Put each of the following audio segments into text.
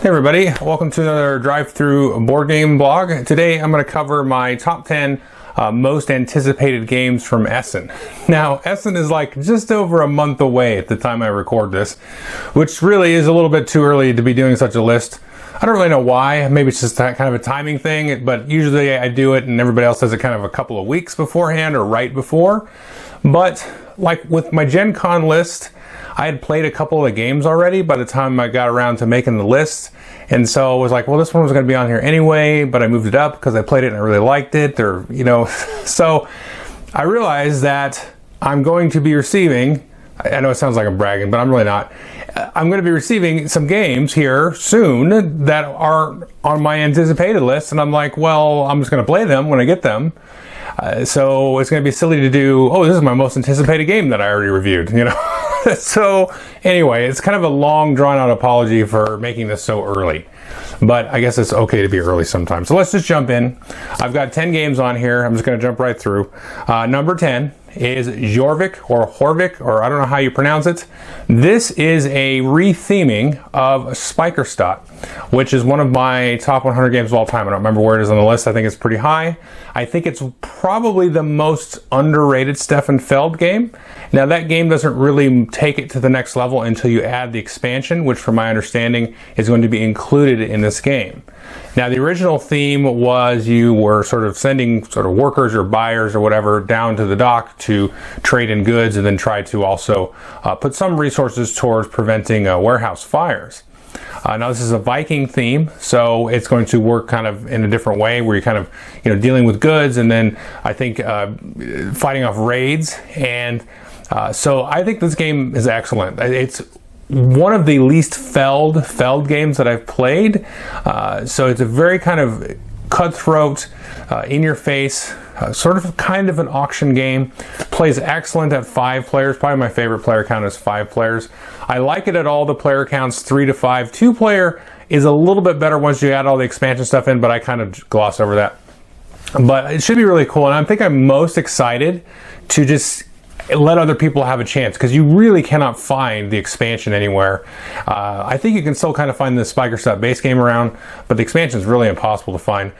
Hey everybody, welcome to another drive-through board game blog. Today I'm going to cover my top 10 most anticipated games from Essen. Now, Essen is like just over a month away at the time I record this, which really is a little bit too early to be doing such a list. I don't really know why. Maybe it's just kind of a timing thing, but usually I do it and everybody else does it kind of a couple of weeks beforehand or right before. But like with my Gen Con list, I had played a couple of the games already by the time I got around to making the list. And so I was like, well, this one was going to be on here anyway, but I moved it up because I played it and I really liked it, or, you know. So I realized that I'm going to be receiving, I know it sounds like I'm bragging, but I'm really not. I'm going to be receiving some games here soon that are on my anticipated list. And I'm like, well, I'm just going to play them when I get them. So it's going to be silly to do, oh, this is my most anticipated game that I already reviewed, you know. So anyway, it's kind of a long drawn out apology for making this so early, but I guess it's okay to be early sometimes. So let's just jump in. I've got 10 games on here. I'm just going to jump right through. Number 10 is Jorvik or Horvik, or I don't know how you pronounce it. This is a retheming of Spikerstadt, which is one of my top 100 games of all time. I don't remember where it is on the list. I think it's pretty high. I think it's probably the most underrated Stefan Feld game. Now that game doesn't really take it to the next level until you add the expansion, which from my understanding is going to be included in this game. Now the original theme was you were sort of sending sort of workers or buyers or whatever down to the dock to trade in goods and then try to also put some resources towards preventing warehouse fires. Now this is a Viking theme, so it's going to work kind of in a different way where you're kind of, you know, dealing with goods and then I think fighting off raids. And so I think this game is excellent. It's one of the least Feld games that I've played. So it's a very kind of cutthroat, in your face, sort of kind of an auction game. Plays excellent at 5 players. Probably my favorite player count is 5 players. I like it at all the player counts 3 to 5. 2 player is a little bit better once you add all the expansion stuff in, but I kind of glossed over that. But it should be really cool, and I think I'm most excited to just let other people have a chance, because you really cannot find the expansion anywhere. I think you can still kind of find the Spikerstadt base game around, but the expansion is really impossible to find,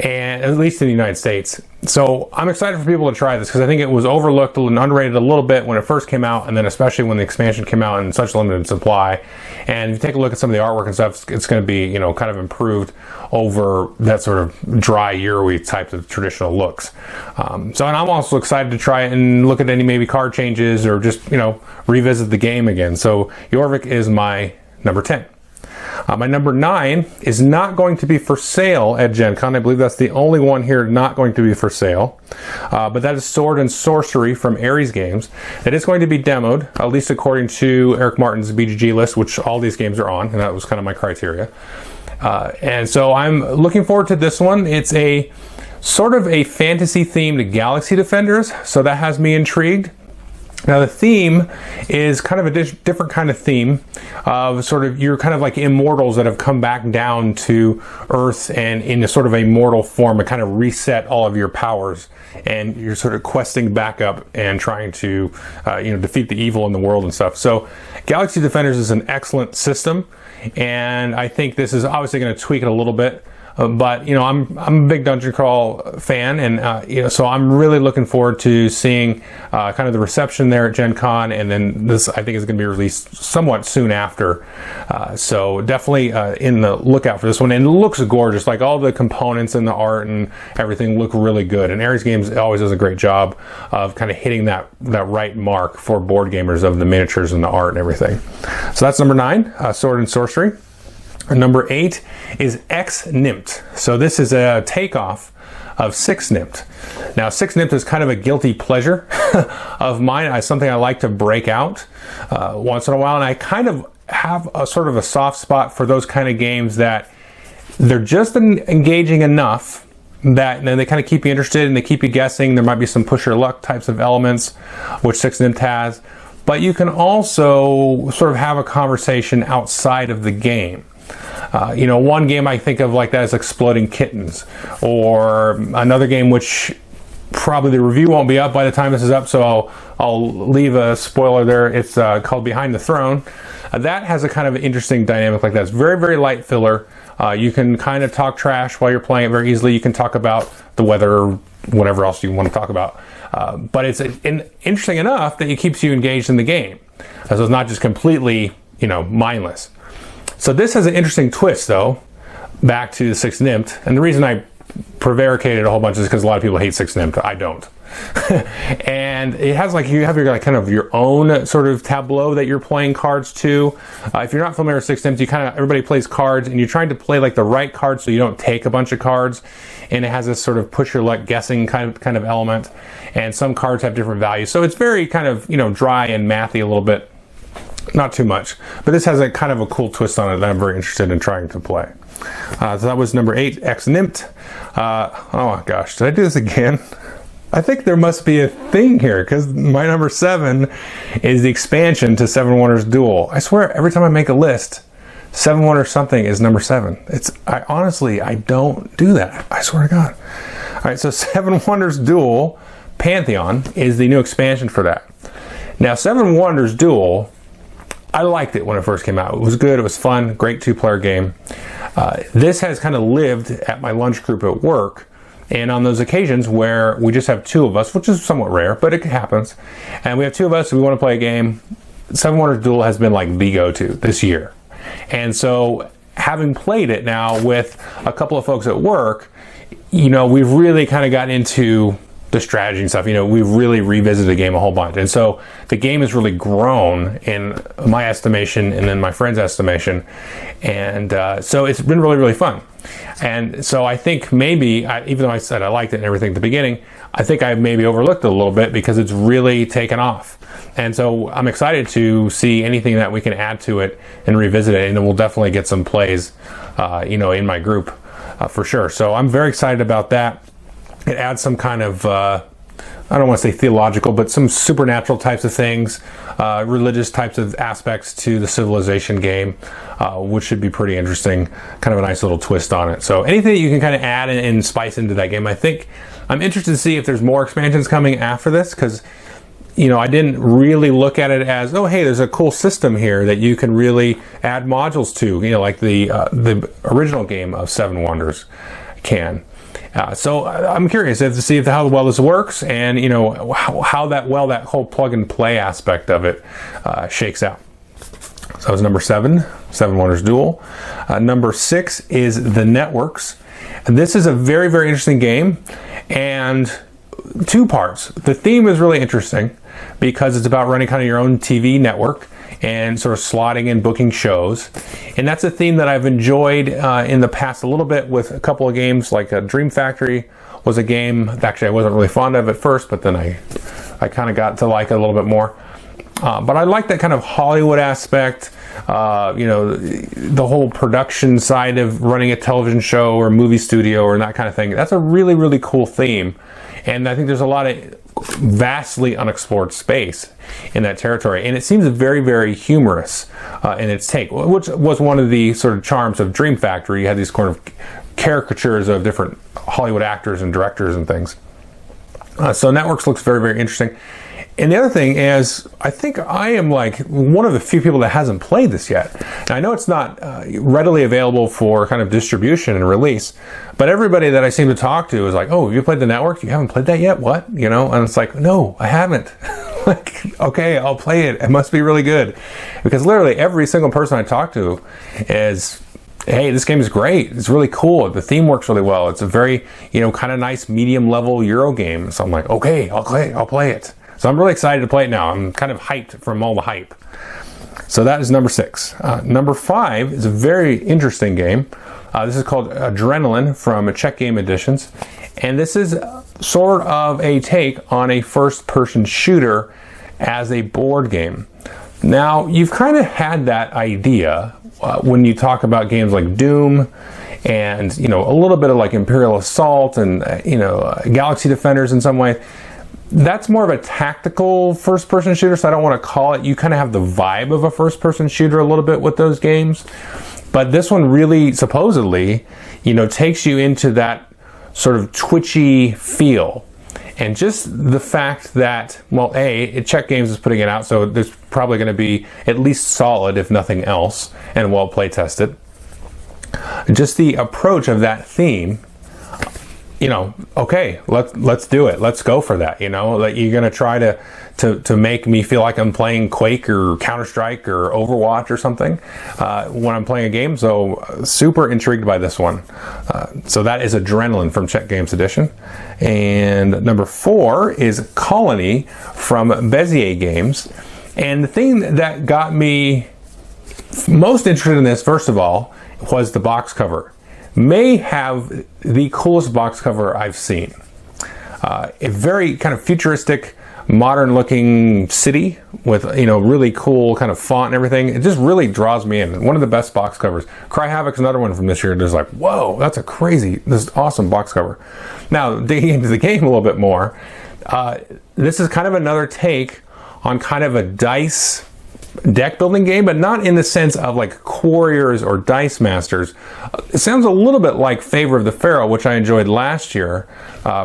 and at least in the United States. So I'm excited for people to try this, because I think it was overlooked and underrated a little bit when it first came out, and then especially when the expansion came out in such limited supply. And if you take a look at some of the artwork and stuff, it's going to be, you know, kind of improved over that sort of dry Euro-y type of traditional looks. And I'm also excited to try it and look at any maybe card changes or just, you know, revisit the game again. So Jorvik is my number 10. My number 9 is not going to be for sale at Gen Con. I believe that's the only one here not going to be for sale. But that is Sword and Sworcery from Ares Games. It is going to be demoed, at least according to Eric Martin's BGG list, which all these games are on, and that was kind of my criteria. And so I'm looking forward to this one. It's a sort of a fantasy-themed Galaxy Defenders, so that has me intrigued. Now the theme is kind of a different kind of theme of sort of, you're kind of like immortals that have come back down to Earth and in a sort of a mortal form and kind of reset all of your powers, and you're sort of questing back up and trying to you know, defeat the evil in the world and stuff. So Galaxy Defenders is an excellent system, and I think this is obviously going to tweak it a little bit. But you know, I'm a big Dungeon Crawl fan, and you know, so I'm really looking forward to seeing kind of the reception there at Gen Con, and then this I think is going to be released somewhat soon after. So definitely in the lookout for this one, and it looks gorgeous. Like all the components and the art and everything look really good. And Ares Games always does a great job of kind of hitting that right mark for board gamers of the miniatures and the art and everything. So that's number 9, Sword and Sworcery. Number 8 is X Nimmt. So this is a takeoff of 6 Nimmt. Now 6 Nimmt is kind of a guilty pleasure of mine. It's something I like to break out once in a while, and I kind of have a sort of a soft spot for those kind of games that they're just engaging enough that then they kind of keep you interested and they keep you guessing. There might be some push your luck types of elements, which 6 Nimmt has, but you can also sort of have a conversation outside of the game. You know, one game I think of like that is Exploding Kittens, or another game which probably the review won't be up by the time this is up, so I'll leave a spoiler there. It's called Behind the Throne. That has a kind of interesting dynamic like that. It's very, very light filler. You can kind of talk trash while you're playing it very easily. You can talk about the weather or whatever else you want to talk about. But it's interesting enough that it keeps you engaged in the game. So it's not just completely, mindless. So this has an interesting twist, though, back to the 6th Nimmt. And the reason I prevaricated a whole bunch is because a lot of people hate 6th Nimmt. I don't. And it has you have your kind of your own sort of tableau that you're playing cards to. If you're not familiar with 6th Nimmt, everybody plays cards, and you're trying to play the right cards so you don't take a bunch of cards. And it has this sort of push your luck guessing kind of element. And some cards have different values, so it's very kind of dry and mathy a little bit. Not too much, but this has a kind of a cool twist on it that I'm very interested in trying to play. So that was number 8, Nimmt. Oh my gosh, did I do this again? I think there must be a thing here, because my number 7 is the expansion to Seven Wonders Duel. I swear, every time I make a list, Seven Wonders something is number 7. I honestly don't do that. I swear to God. All right, so Seven Wonders Duel Pantheon is the new expansion for that. Now, Seven Wonders Duel, I liked it when it first came out. It was good. It was fun. Great 2-player game. This has kind of lived at my lunch group at work. And on those occasions where we just have 2 of us, which is somewhat rare, but it happens, and we have 2 of us, we want to play a game, Seven Wonders Duel has been the go-to this year. And so having played it now with a couple of folks at work, we've really kind of gotten into the strategy and stuff. We've really revisited the game a whole bunch. And so the game has really grown in my estimation and in my friend's estimation. And so it's been really, really fun. And so I think maybe, even though I said I liked it and everything at the beginning, I think I maybe overlooked it a little bit because it's really taken off. And so I'm excited to see anything that we can add to it and revisit it. And then we'll definitely get some plays, in my group for sure. So I'm very excited about that. It adds some kind of, I don't want to say theological, but some supernatural types of things, religious types of aspects to the civilization game, which should be pretty interesting. Kind of a nice little twist on it. So anything that you can kind of add and spice into that game. I think I'm interested to see if there's more expansions coming after this, because I didn't really look at it as, oh, hey, there's a cool system here that you can really add modules to, like the original game of Seven Wonders can. So I'm curious to see how well this works, and how that whole plug and play aspect of it shakes out. So that was number 7, Seven Wonders Duel. Number 6 is The Networks, and this is a very, very interesting game, and 2 parts. The theme is really interesting because it's about running kind of your own TV network and sort of slotting in booking shows. And that's a theme that I've enjoyed in the past a little bit with a couple of games, like Dream Factory was a game that actually I wasn't really fond of at first, but then I kind of got to like it a little bit more. But I like that kind of Hollywood aspect, the whole production side of running a television show or movie studio or that kind of thing. That's a really, really cool theme. And I think there's a lot of vastly unexplored space in that territory. And it seems very, very humorous in its take, which was one of the sort of charms of Dream Factory. You had these kind of caricatures of different Hollywood actors and directors and things. So Networks looks very, very interesting. And the other thing is, I think I am one of the few people that hasn't played this yet. Now, I know it's not readily available for kind of distribution and release, but everybody that I seem to talk to is like, oh, have you played The Network? You haven't played that yet? What? And it's like, no, I haven't. Okay, I'll play it. It must be really good. Because literally every single person I talk to is, hey, this game is great. It's really cool. The theme works really well. It's a very, kind of nice medium level Euro game. So I'm like, okay, I'll play it. So I'm really excited to play it now. I'm kind of hyped from all the hype. So that is number 6. Number 5 is a very interesting game. This is called Adrenaline from Czech Game Editions. And this is sort of a take on a first-person shooter as a board game. Now, you've kind of had that idea when you talk about games like Doom and, a little bit of like Imperial Assault and, Galaxy Defenders in some way. That's more of a tactical first-person shooter, so I don't want to call it. You kind of have the vibe of a first-person shooter a little bit with those games. But this one really, supposedly, takes you into that sort of twitchy feel. And just the fact that, well, Czech Games is putting it out, so there's probably going to be at least solid, if nothing else, and well play tested. Just the approach of that theme, you know, okay, let's do it. Let's go for that. You know, like you're going to try to make me feel like I'm playing Quake or Counter-Strike or Overwatch or something when I'm playing a game. So super intrigued by this one. So that is Adrenaline from Czech Games Edition. And number 4 is Colony from Bezier Games. And the thing that got me most interested in this, first of all, was the box cover. May have the coolest box cover I've seen. A very kind of futuristic, modern looking city with, you know, really cool kind of font and everything. It just really draws me in. One of the best box covers. Cry Havoc's another one from this year. Just like, whoa, that's this awesome box cover. Now, digging into the game a little bit more, this is kind of another take on kind of a dice deck building game, but not in the sense of like Quarriors or Dice Masters. It sounds a little bit like Favor of the Pharaoh, which I enjoyed last year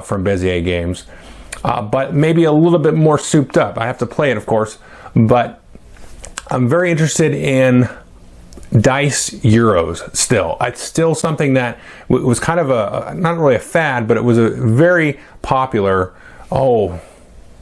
from Bezier Games, but maybe a little bit more souped up. I have to play it, of course, but I'm very interested in dice Euros still. It's still something that was kind of not really a fad, but it was a very popular,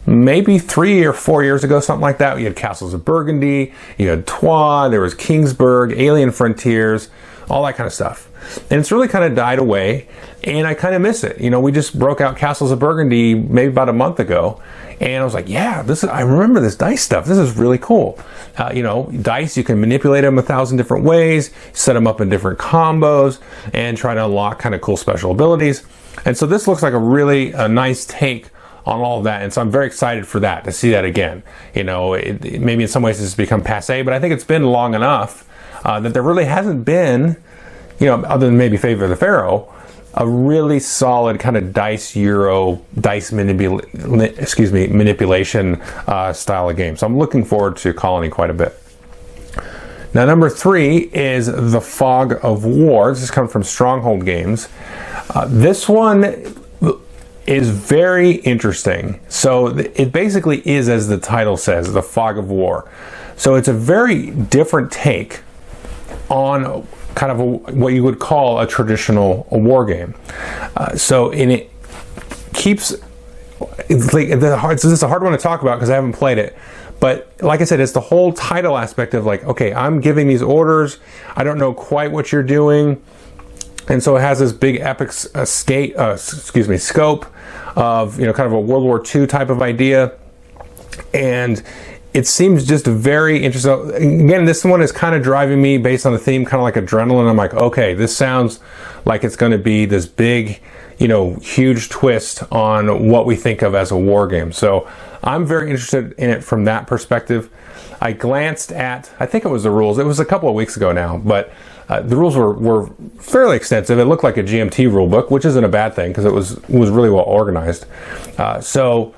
maybe 3 or 4 years ago, something like that. You had Castles of Burgundy, you had Troyes, there was Kingsburg, Alien Frontiers, all that kind of stuff. And it's really kind of died away, and I kind of miss it. You know, we just broke out Castles of Burgundy maybe about a month ago, and I was like, yeah, I remember this dice stuff. This is really cool. You know, dice, you can manipulate them 1,000 different ways, set them up in different combos, and try to unlock kind of cool special abilities. And so this looks like a really nice take on all of that, and so I'm very excited for that, to see that again. You know, maybe in some ways it's become passé, but I think it's been long enough that there really hasn't been, you know, other than maybe Favor of the Pharaoh, a really solid kind of dice Euro, dice manipulation style of game. So I'm looking forward to Colony quite a bit. Now, number 3 is The Fog of War. This is coming from Stronghold Games. This one is very interesting. So it basically is, as the title says, The Fog of War. So it's a very different take on kind of what you would call a traditional war game. It keeps, it's like this is a hard one to talk about because I haven't played it. But like I said, it's the whole title aspect of like, okay, I'm giving these orders. I don't know quite what you're doing. And so it has this big epic scope of, you know, kind of a World War II type of idea. And it seems just very interesting. Again, this one is kind of driving me based on the theme, kind of like Adrenaline. I'm like, okay, this sounds like it's going to be this big, you know, huge twist on what we think of as a war game. So I'm very interested in it from that perspective. I glanced at, I think it was the rules. It was a couple of weeks ago now, but the rules were fairly extensive. It looked like a GMT rule book, which isn't a bad thing because it was really well organized. So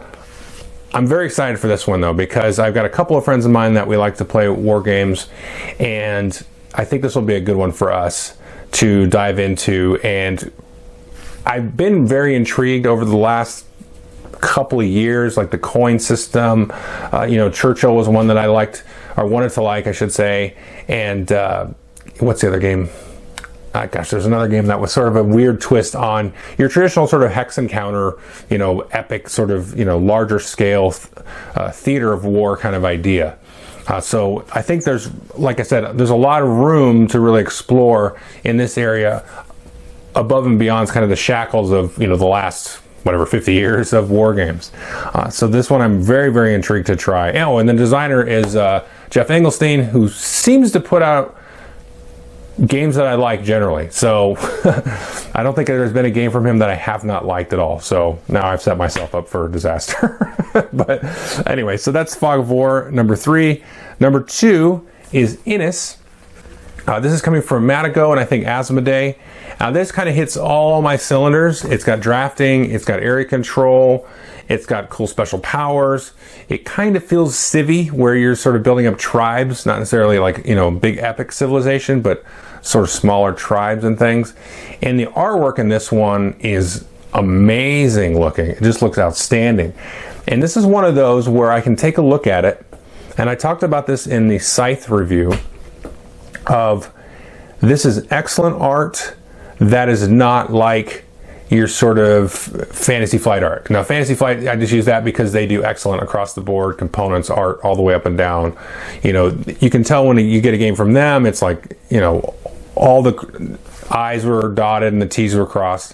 I'm very excited for this one though, because I've got a couple of friends of mine that we like to play war games, and I think this will be a good one for us to dive into. And I've been very intrigued over the last couple of years, like the coin system. You know, Churchill was one that I liked, or wanted to like, I should say. And what's the other game? Gosh, there's another game that was sort of a weird twist on your traditional sort of hex encounter, you know, epic sort of, you know, larger scale theater of war kind of idea. So I think there's, like I said, there's a lot of room to really explore in this area above and beyond kind of the shackles of, you know, the last, whatever, 50 years of war games. So this one I'm very, very intrigued to try. Oh, and the designer is Jeff Engelstein, who seems to put out games that I like generally. So I don't think there's been a game from him that I have not liked at all. So now I've set myself up for disaster. But anyway, so that's Fog of War, number 3. Number 2 is Ennis. This is coming from Matago and I think Asmodee. This kind of hits all my cylinders. It's got drafting, it's got area control, it's got cool special powers. It kind of feels Civvy, where you're sort of building up tribes, not necessarily like, you know, big epic civilization, but sort of smaller tribes and things. And the artwork in this one is amazing looking. It just looks outstanding. And this is one of those where I can take a look at it, and I talked about this in the Scythe review of, this is excellent art that is not like your sort of Fantasy Flight art. Now, Fantasy Flight, I just use that because they do excellent across the board components art all the way up and down. You know, you can tell when you get a game from them, it's like, you know, all the I's were dotted and the T's were crossed.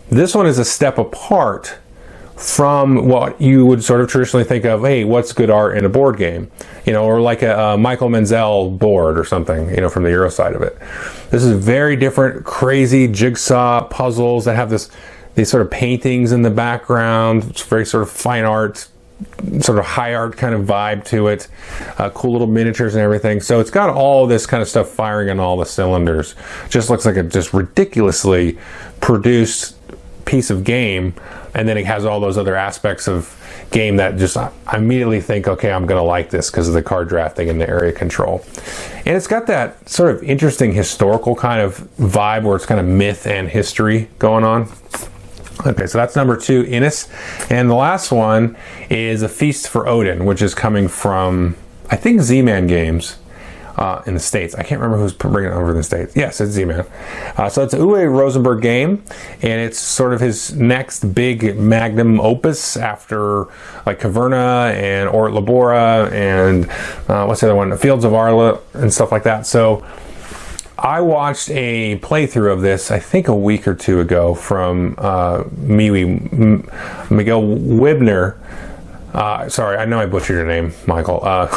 This one is a step apart from what you would sort of traditionally think of, hey, what's good art in a board game? You know, or like a Michael Menzel board or something, you know, from the Euro side of it. This is very different, crazy jigsaw puzzles that have these sort of paintings in the background. It's very sort of fine art, sort of high art kind of vibe to it. Cool little miniatures and everything. So it's got all this kind of stuff firing on all the cylinders. Just looks like a just ridiculously produced piece of game, and then it has all those other aspects of game that just I immediately think, okay, I'm gonna like this because of the card drafting and the area control. And it's got that sort of interesting historical kind of vibe where it's kind of myth and history going on. Okay, so that's number 2, Ennis. And the last one is A Feast for Odin, which is coming from, I think, Z-Man Games. In the States. I can't remember who's bringing it over in the States. Yes, it's Z-Man. So it's a Uwe Rosenberg game, and it's sort of his next big magnum opus after like Caverna and Ort Labora and what's the other one? Fields of Arla and stuff like that. So I watched a playthrough of this, I think a week or two ago, from Miguel Wibner. Sorry, I know I butchered your name, Michael.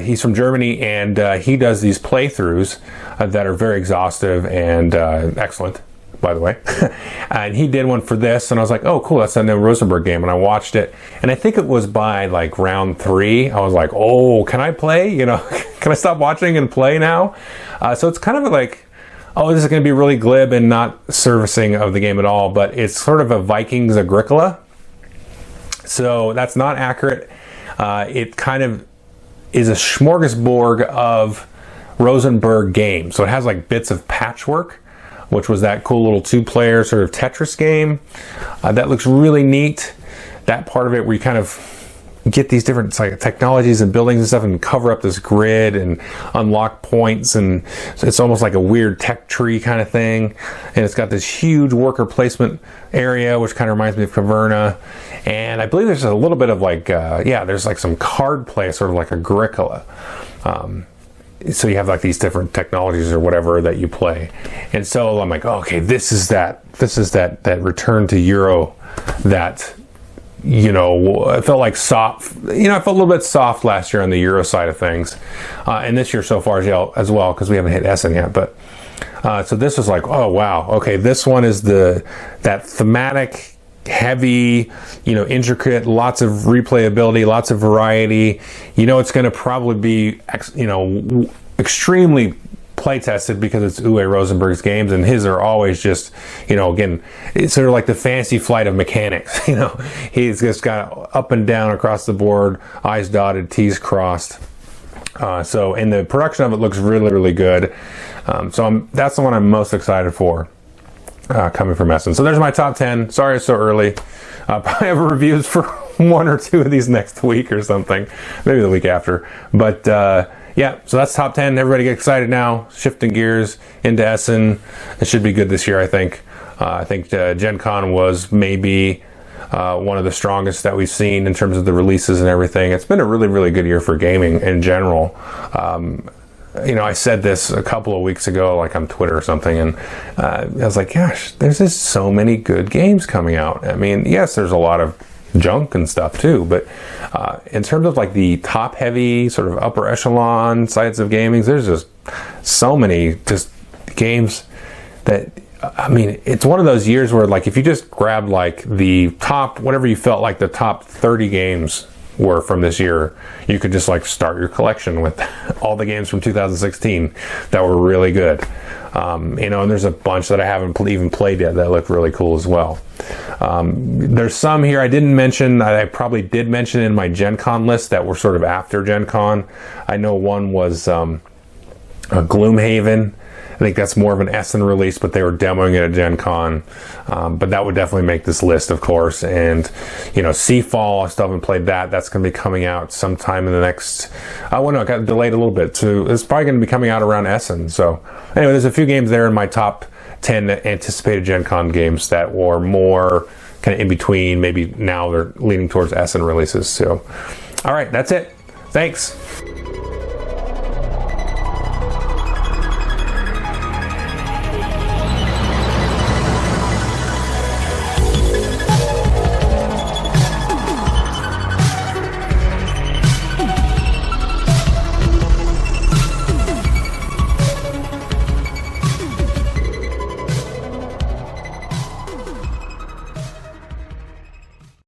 He's from Germany, and he does these playthroughs that are very exhaustive and excellent, by the way. And he did one for this, and I was like, oh, cool, that's a new Rosenberg game. And I watched it, and I think it was by like round 3. I was like, oh, can I play? You know, can I stop watching and play now? So it's kind of like, oh, this is going to be really glib and not servicing of the game at all, but it's sort of a Vikings Agricola. So that's not accurate. It kind of is a smorgasbord of Rosenberg games. So it has like bits of Patchwork, which was that cool little 2-player sort of Tetris game. That looks really neat. That part of it where you kind of get these different like technologies and buildings and stuff and cover up this grid and unlock points, and so it's almost like a weird tech tree kind of thing. And it's got this huge worker placement area, which kind of reminds me of Caverna. And I believe there's a little bit of like, there's like some card play, sort of like Agricola. So you have like these different technologies or whatever that you play. And so I'm like, oh, okay, this is that return to Euro that, you know, it felt like soft. You know, I felt a little bit soft last year on the Euro side of things. And this year so far as well, because we haven't hit Essen yet. But so this was like, oh, wow. Okay, this one is that thematic, heavy, you know, intricate, lots of replayability, lots of variety. You know, it's going to probably be, you know, extremely play tested because it's Uwe Rosenberg's games, and his are always just, you know, again, it's sort of like the Fantasy Flight of mechanics. You know, he's just got up and down across the board, I's dotted, T's crossed. So, and the production of it looks really, really good. So that's the one I'm most excited for. Coming from Essen. So there's my top 10. Sorry it's so early. Probably have reviews for 1 or 2 of these next week or something. Maybe the week after. But yeah, so that's top 10. Everybody get excited now. Shifting gears into Essen. It should be good this year, I think. I think Gen Con was maybe one of the strongest that we've seen in terms of the releases and everything. It's been a really, really good year for gaming in general. You know, I said this a couple of weeks ago, like on Twitter or something, and I was like, gosh, there's just so many good games coming out. I mean, yes, there's a lot of junk and stuff too, but in terms of like the top heavy sort of upper echelon sides of gaming, there's just so many just games that, I mean, it's one of those years where like if you just grabbed like the top, whatever you felt like the top 30 games were from this year, you could just like start your collection with all the games from 2016 that were really good. You know, and there's a bunch that I haven't even played yet that look really cool as well. There's some here I didn't mention. I probably did mention in my Gen Con list that were sort of after Gen Con. I know one was Gloomhaven. I think that's more of an Essen release, but they were demoing it at Gen Con. But that would definitely make this list, of course. And, you know, Seafall, I still haven't played that. That's going to be coming out sometime in the next, I don't know, it got delayed a little bit. So it's probably going to be coming out around Essen. So anyway, there's a few games there in my top 10 anticipated Gen Con games that were more kind of in between. Maybe now they're leaning towards Essen releases. So, all right, that's it. Thanks.